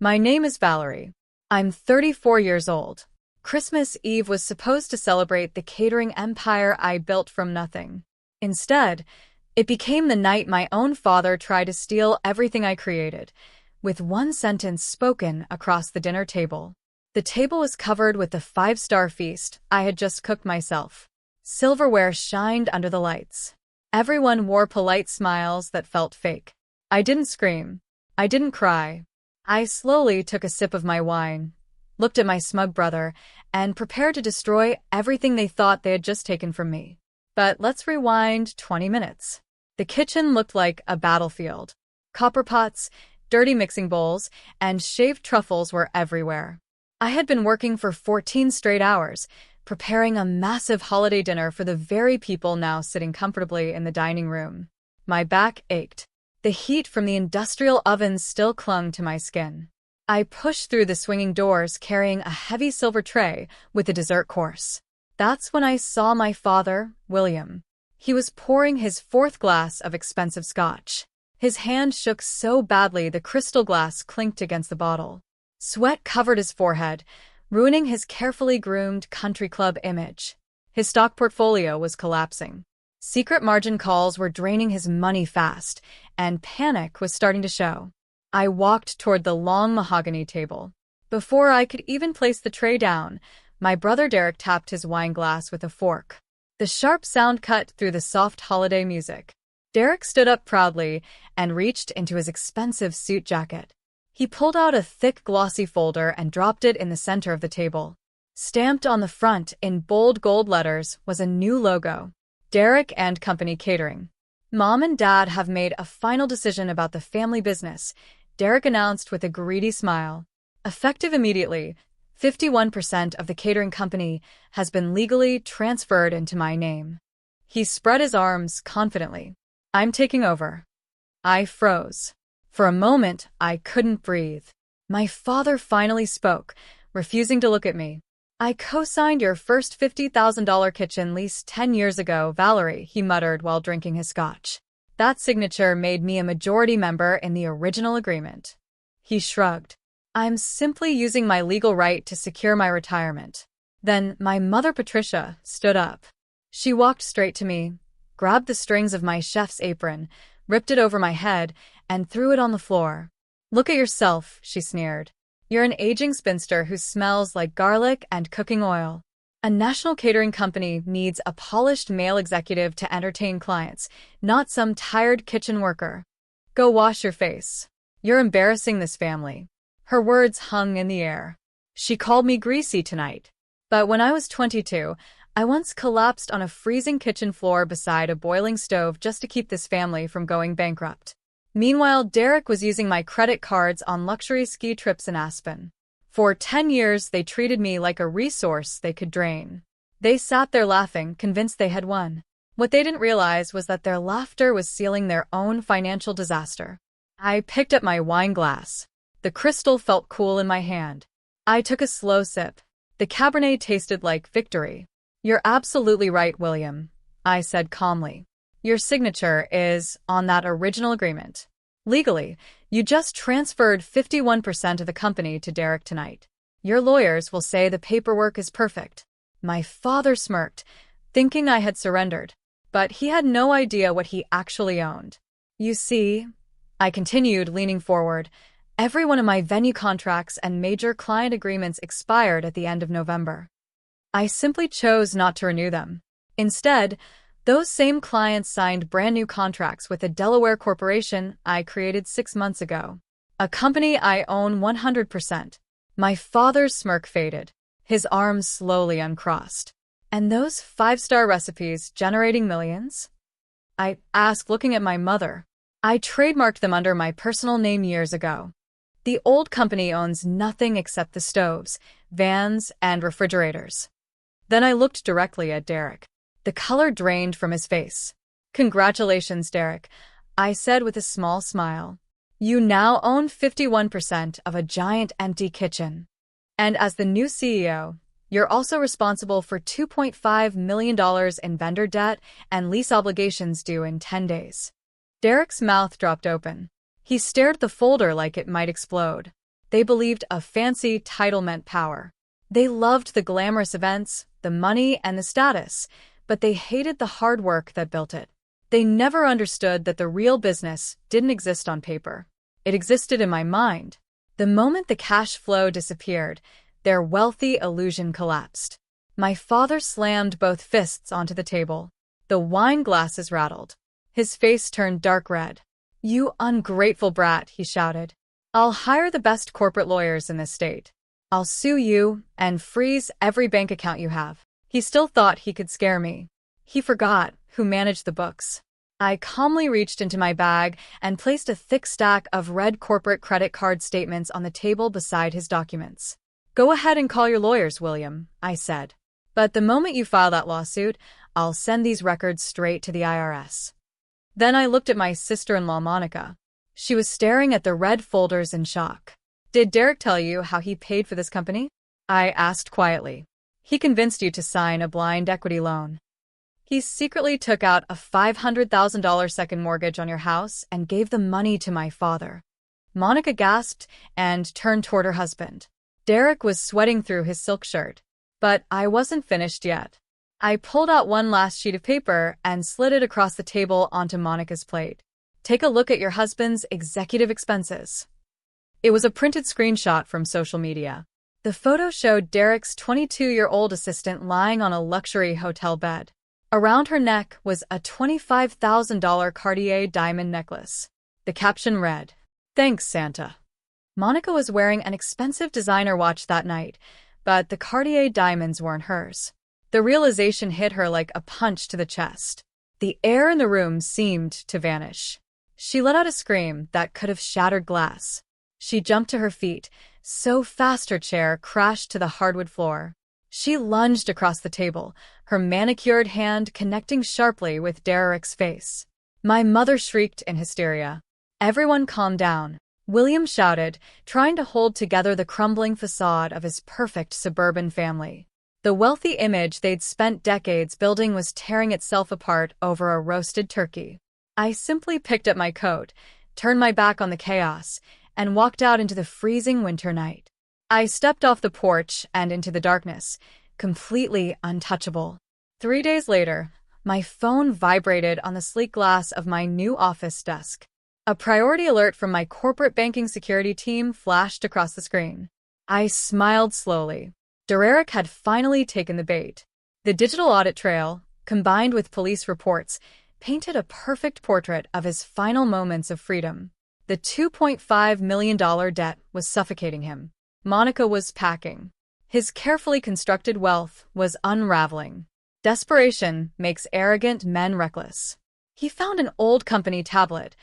My name is Valerie. I'm 34 years old. Christmas Eve was supposed to celebrate the catering empire I built from nothing. Instead, it became the night my own father tried to steal everything I created, with one sentence spoken across the dinner table. The table was covered with the five-star feast I had just cooked myself. Silverware shined under the lights. Everyone wore polite smiles that felt fake. I didn't scream. I didn't cry. I slowly took a sip of my wine, looked at my smug brother, and prepared to destroy everything they thought they had just taken from me. But let's rewind 20 minutes. The kitchen looked like a battlefield. Copper pots, dirty mixing bowls, and shaved truffles were everywhere. I had been working for 14 straight hours, preparing a massive holiday dinner for the very people now sitting comfortably in the dining room. My back ached. The heat from the industrial ovens still clung to my skin. I pushed through the swinging doors carrying a heavy silver tray with a dessert course. That's when I saw my father, William. He was pouring his fourth glass of expensive scotch. His hand shook so badly the crystal glass clinked against the bottle. Sweat covered his forehead, ruining his carefully groomed country club image. His stock portfolio was collapsing. Secret margin calls were draining his money fast, and panic was starting to show. I walked toward the long mahogany table. Before I could even place the tray down, my brother Derek tapped his wine glass with a fork. The sharp sound cut through the soft holiday music. Derek stood up proudly and reached into his expensive suit jacket. He pulled out a thick, glossy folder and dropped it in the center of the table. Stamped on the front in bold gold letters was a new logo. Derek and Company Catering. Mom and Dad have made a final decision about the family business, Derek announced with a greedy smile. Effective immediately, 51% of the catering company has been legally transferred into my name. He spread his arms confidently. I'm taking over. I froze. For a moment, I couldn't breathe. My father finally spoke, refusing to look at me. I co-signed your first $50,000 kitchen lease 10 years ago, Valerie, he muttered while drinking his scotch. That signature made me a majority member in the original agreement. He shrugged. I'm simply using my legal right to secure my retirement. Then my mother Patricia stood up. She walked straight to me, grabbed the strings of my chef's apron, ripped it over my head, and threw it on the floor. Look at yourself, she sneered. You're an aging spinster who smells like garlic and cooking oil. A national catering company needs a polished male executive to entertain clients, not some tired kitchen worker. Go wash your face. You're embarrassing this family. Her words hung in the air. She called me greasy tonight. But when I was 22, I once collapsed on a freezing kitchen floor beside a boiling stove just to keep this family from going bankrupt. Meanwhile, Derek was using my credit cards on luxury ski trips in Aspen. For 10 years, they treated me like a resource they could drain. They sat there laughing, convinced they had won. What they didn't realize was that their laughter was sealing their own financial disaster. I picked up my wine glass. The crystal felt cool in my hand. I took a slow sip. The Cabernet tasted like victory. You're absolutely right, William, I said calmly. Your signature is on that original agreement. Legally, you just transferred 51% of the company to Derek tonight. Your lawyers will say the paperwork is perfect. My father smirked, thinking I had surrendered. But he had no idea what he actually owned. You see, I continued, leaning forward, every one of my venue contracts and major client agreements expired at the end of November. I simply chose not to renew them. Instead, those same clients signed brand new contracts with a Delaware corporation I created 6 months ago. A company I own 100%. My father's smirk faded. His arms slowly uncrossed. And those 5-star recipes generating millions? I asked, looking at my mother. I trademarked them under my personal name years ago. The old company owns nothing except the stoves, vans, and refrigerators. Then I looked directly at Derek. The color drained from his face. Congratulations, Derek, I said with a small smile. You now own 51% of a giant empty kitchen. And as the new CEO, you're also responsible for $2.5 million in vendor debt and lease obligations due in 10 days. Derek's mouth dropped open. He stared at the folder like it might explode. They believed a fancy title meant power. They loved the glamorous events, the money, and the status, but they hated the hard work that built it. They never understood that the real business didn't exist on paper. It existed in my mind. The moment the cash flow disappeared, their wealthy illusion collapsed. My father slammed both fists onto the table. The wine glasses rattled. His face turned dark red. "You ungrateful brat," he shouted. "I'll hire the best corporate lawyers in this state. I'll sue you and freeze every bank account you have." He still thought he could scare me. He forgot who managed the books. I calmly reached into my bag and placed a thick stack of red corporate credit card statements on the table beside his documents. "Go ahead and call your lawyers, William," I said. "But the moment you file that lawsuit, I'll send these records straight to the IRS." Then I looked at my sister-in-law, Monica. She was staring at the red folders in shock. "Did Derek tell you how he paid for this company?" I asked quietly. "He convinced you to sign a blind equity loan. He secretly took out a $500,000 second mortgage on your house and gave the money to my father." Monica gasped and turned toward her husband. Derek was sweating through his silk shirt. But I wasn't finished yet. I pulled out one last sheet of paper and slid it across the table onto Monica's plate. "Take a look at your husband's executive expenses." It was a printed screenshot from social media. The photo showed Derek's 22-year-old assistant lying on a luxury hotel bed. Around her neck was a $25,000 Cartier diamond necklace. The caption read, "Thanks, Santa." Monica was wearing an expensive designer watch that night, but the Cartier diamonds weren't hers. The realization hit her like a punch to the chest. The air in the room seemed to vanish. She let out a scream that could have shattered glass. She jumped to her feet, so fast her chair crashed to the hardwood floor. She lunged across the table, her manicured hand connecting sharply with Derek's face. My mother shrieked in hysteria. "Everyone calm down," William shouted, trying to hold together the crumbling facade of his perfect suburban family. The wealthy image they'd spent decades building was tearing itself apart over a roasted turkey. I simply picked up my coat, turned my back on the chaos, and walked out into the freezing winter night. I stepped off the porch and into the darkness, completely untouchable. 3 days later, my phone vibrated on the sleek glass of my new office desk. A priority alert from my corporate banking security team flashed across the screen. I smiled slowly. Derek had finally taken the bait. The digital audit trail, combined with police reports, painted a perfect portrait of his final moments of freedom. The $2.5 million debt was suffocating him. Monica was packing. His carefully constructed wealth was unraveling. Desperation makes arrogant men reckless. He found an old company tablet,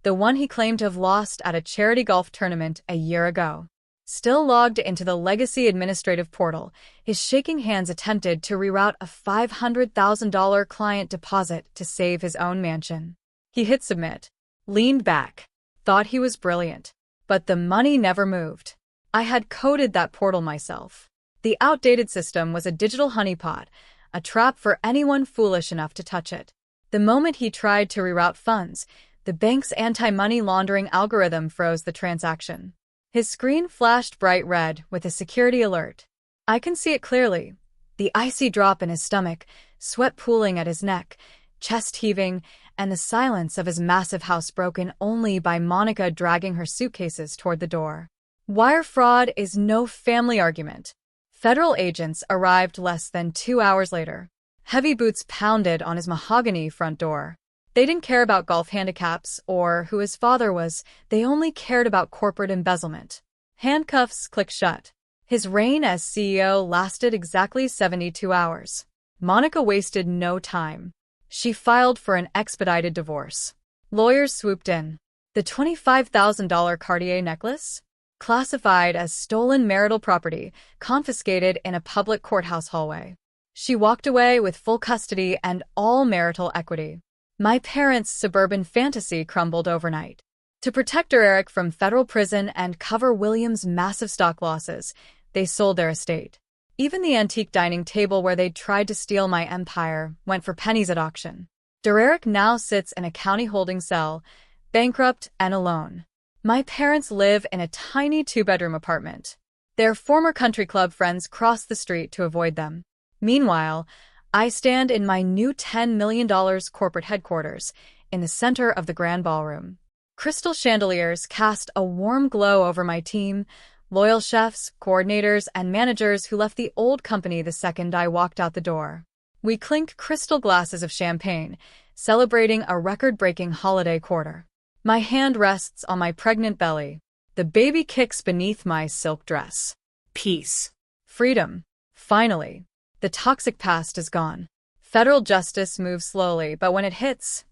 the one he claimed to have lost at a charity golf tournament a year ago. Still logged into the legacy administrative portal, his shaking hands attempted to reroute a $500,000 client deposit to save his own mansion. He hit submit, leaned back, thought he was brilliant. But the money never moved. I had coded that portal myself. The outdated system was a digital honeypot, a trap for anyone foolish enough to touch it. The moment he tried to reroute funds, the bank's anti-money laundering algorithm froze the transaction. His screen flashed bright red with a security alert. I can see it clearly. The icy drop in his stomach, sweat pooling at his neck, chest heaving, and the silence of his massive house broken only by Monica dragging her suitcases toward the door. Wire fraud is no family argument. Federal agents arrived less than 2 hours later. Heavy boots pounded on his mahogany front door. They didn't care about golf handicaps or who his father was, they only cared about corporate embezzlement. Handcuffs clicked shut. His reign as CEO lasted exactly 72 hours. Monica wasted no time. She filed for an expedited divorce. Lawyers swooped in. The $25,000 Cartier necklace? Classified as stolen marital property, confiscated in a public courthouse hallway. She walked away with full custody and all marital equity. My parents' suburban fantasy crumbled overnight. To protect Derek from federal prison and cover William's massive stock losses, they sold their estate. Even the antique dining table where they'd tried to steal my empire went for pennies at auction. Derek now sits in a county holding cell, bankrupt and alone. My parents live in a tiny two-bedroom apartment. Their former country club friends cross the street to avoid them. Meanwhile, I stand in my new $10 million corporate headquarters in the center of the grand ballroom. Crystal chandeliers cast a warm glow over my team, loyal chefs, coordinators, and managers who left the old company the second I walked out the door. We clink crystal glasses of champagne, celebrating a record-breaking holiday quarter. My hand rests on my pregnant belly. The baby kicks beneath my silk dress. Peace. Freedom. Finally. The toxic past is gone. Federal justice moves slowly, but when it hits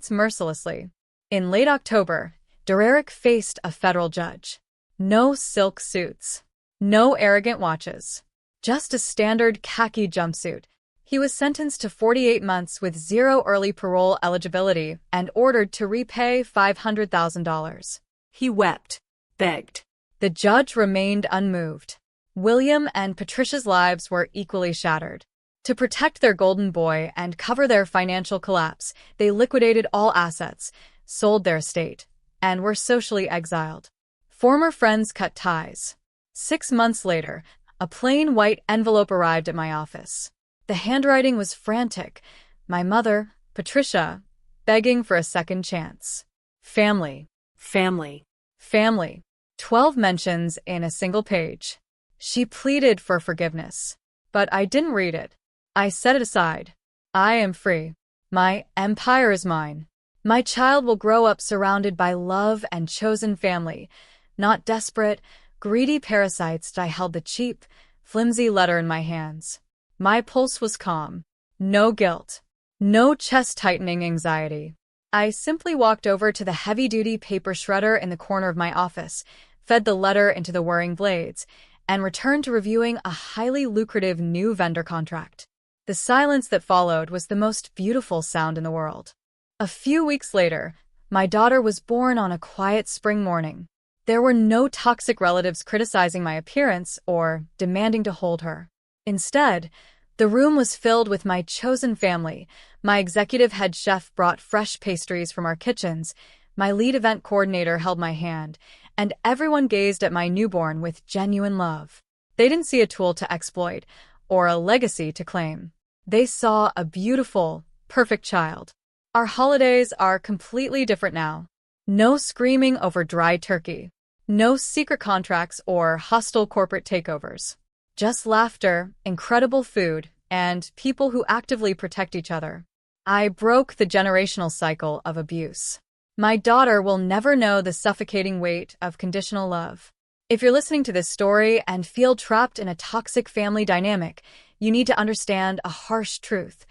mercilessly. In late October, Dererick faced a federal judge. No silk suits. No arrogant watches. Just a standard khaki jumpsuit. He was sentenced to 48 months with zero early parole eligibility and ordered to repay $500,000. He wept, begged. The judge remained unmoved. William and Patricia's lives were equally shattered. To protect their golden boy and cover their financial collapse, they liquidated all assets, sold their estate, and were socially exiled. Former friends cut ties. 6 months later, a plain white envelope arrived at my office. The handwriting was frantic. My mother, Patricia, begging for a second chance. Family. Family. Family. 12 mentions in a single page. She pleaded for forgiveness. But I didn't read it. I set it aside. I am free. My empire is mine. My child will grow up surrounded by love and chosen family, not desperate, greedy parasites. I held the cheap, flimsy letter in my hands. My pulse was calm. No guilt. No chest-tightening anxiety. I simply walked over to the heavy-duty paper shredder in the corner of my office, fed the letter into the whirring blades, and returned to reviewing a highly lucrative new vendor contract. The silence that followed was the most beautiful sound in the world. A few weeks later, my daughter was born on a quiet spring morning. There were no toxic relatives criticizing my appearance or demanding to hold her. Instead, the room was filled with my chosen family. My executive head chef brought fresh pastries from our kitchens, my lead event coordinator held my hand, and everyone gazed at my newborn with genuine love. They didn't see a tool to exploit or a legacy to claim. They saw a beautiful, perfect child. Our holidays are completely different now. No screaming over dry turkey. No secret contracts or hostile corporate takeovers. Just laughter, incredible food, and people who actively protect each other. I broke the generational cycle of abuse. My daughter will never know the suffocating weight of conditional love. If you're listening to this story and feel trapped in a toxic family dynamic, you need to understand a harsh truth.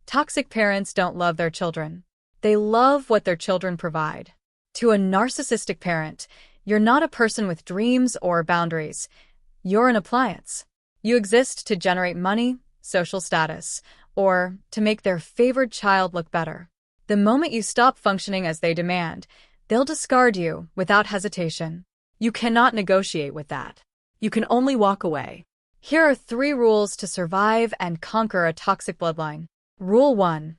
Toxic parents don't love their children. They love what their children provide. To a narcissistic parent, you're not a person with dreams or boundaries. You're an appliance. You exist to generate money, social status, or to make their favored child look better. The moment you stop functioning as they demand, they'll discard you without hesitation. You cannot negotiate with that. You can only walk away. Here are 3 rules to survive and conquer a toxic bloodline. Rule 1.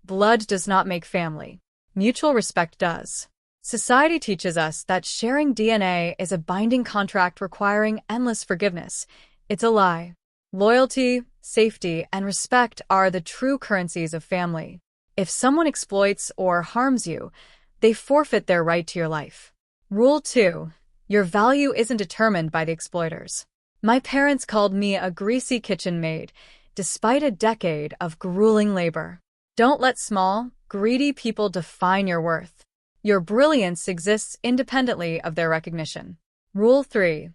Blood does not make family. Mutual respect does. Society teaches us that sharing DNA is a binding contract requiring endless forgiveness. It's a lie. Loyalty, safety, and respect are the true currencies of family. If someone exploits or harms you, they forfeit their right to your life. Rule 2. Your value isn't determined by the exploiters. My parents called me a greasy kitchen maid, despite a decade of grueling labor. Don't let small, greedy people define your worth. Your brilliance exists independently of their recognition. Rule 3.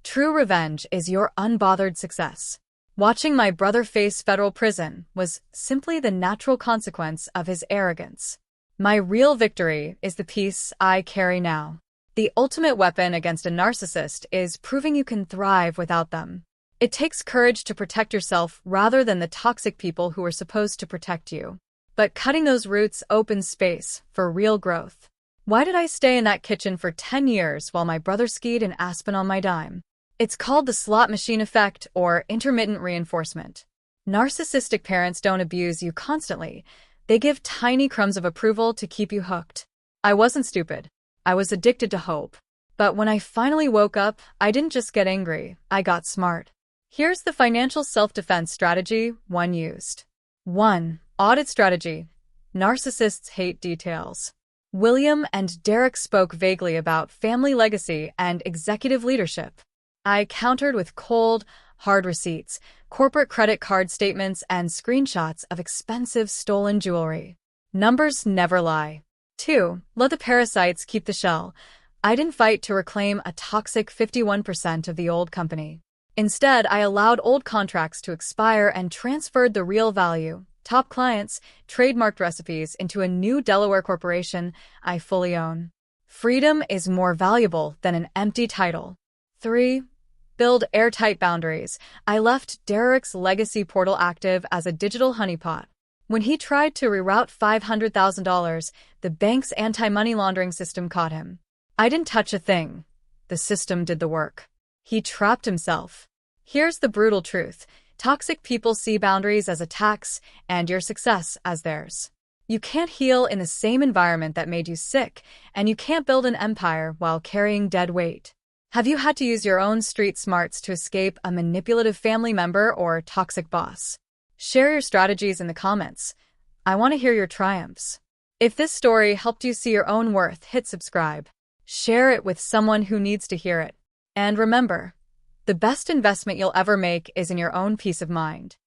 True revenge is your unbothered success. Watching my brother face federal prison was simply the natural consequence of his arrogance. My real victory is the peace I carry now. The ultimate weapon against a narcissist is proving you can thrive without them. It takes courage to protect yourself rather than the toxic people who are supposed to protect you. But cutting those roots opens space for real growth. Why did I stay in that kitchen for 10 years while my brother skied in Aspen on my dime? It's called the slot machine effect or intermittent reinforcement. Narcissistic parents don't abuse you constantly. They give tiny crumbs of approval to keep you hooked. I wasn't stupid. I was addicted to hope. But when I finally woke up, I didn't just get angry, I got smart. Here's the financial self-defense strategy one used. 1. Audit strategy. Narcissists hate details. William and Derek spoke vaguely about family legacy and executive leadership. I countered with cold, hard receipts, corporate credit card statements, and screenshots of expensive stolen jewelry. Numbers never lie. 2. Let the parasites keep the shell. I didn't fight to reclaim a toxic 51% of the old company. Instead, I allowed old contracts to expire and transferred the real value, top clients, trademarked recipes, into a new Delaware corporation I fully own. Freedom is more valuable than an empty title. 3. Build airtight boundaries. I left Derek's legacy portal active as a digital honeypot. When he tried to reroute $500,000, the bank's anti-money laundering system caught him. I didn't touch a thing. The system did the work. He trapped himself. Here's the brutal truth. Toxic people see boundaries as a tax and your success as theirs. You can't heal in the same environment that made you sick, and you can't build an empire while carrying dead weight. Have you had to use your own street smarts to escape a manipulative family member or toxic boss? Share your strategies in the comments. I want to hear your triumphs. If this story helped you see your own worth, hit subscribe. Share it with someone who needs to hear it. And remember, the best investment you'll ever make is in your own peace of mind.